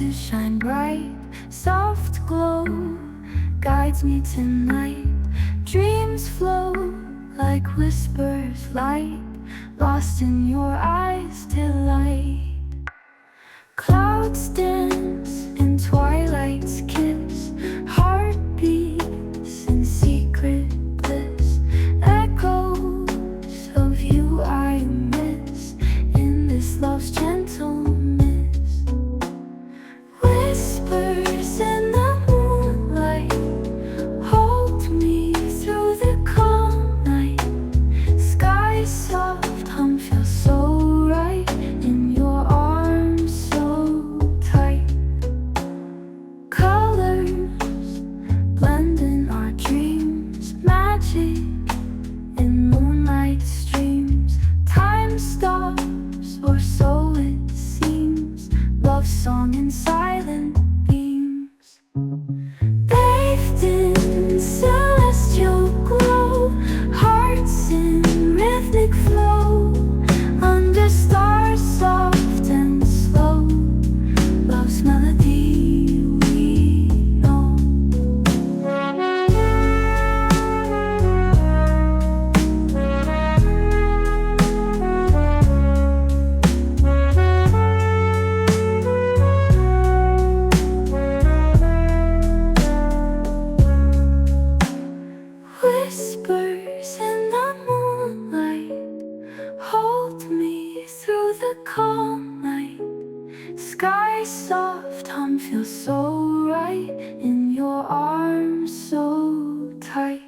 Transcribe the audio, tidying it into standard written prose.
to shine bright. Soft glow guides me tonight. Dreams flow like whispers light, lost in your eyes' delight. Clouds dance in twilight's kiss, heartbeats in secret bliss. Echoes of you I miss in this love's gentle mist. Whispers in the moonlight hold me through the calm night. Sky soft hum feels so right in your arms so tight. Colors blend in our dreams, magic in moonlight streams. Time stops, or so it seems, love song in silent beams. Bathed in celestial glow, hearts in rhythmic flow, under stars soft and slow, love's melody we know. Whispers in the moonlight hold me through the calm night. Sky soft hum feels so right in your arms so tight.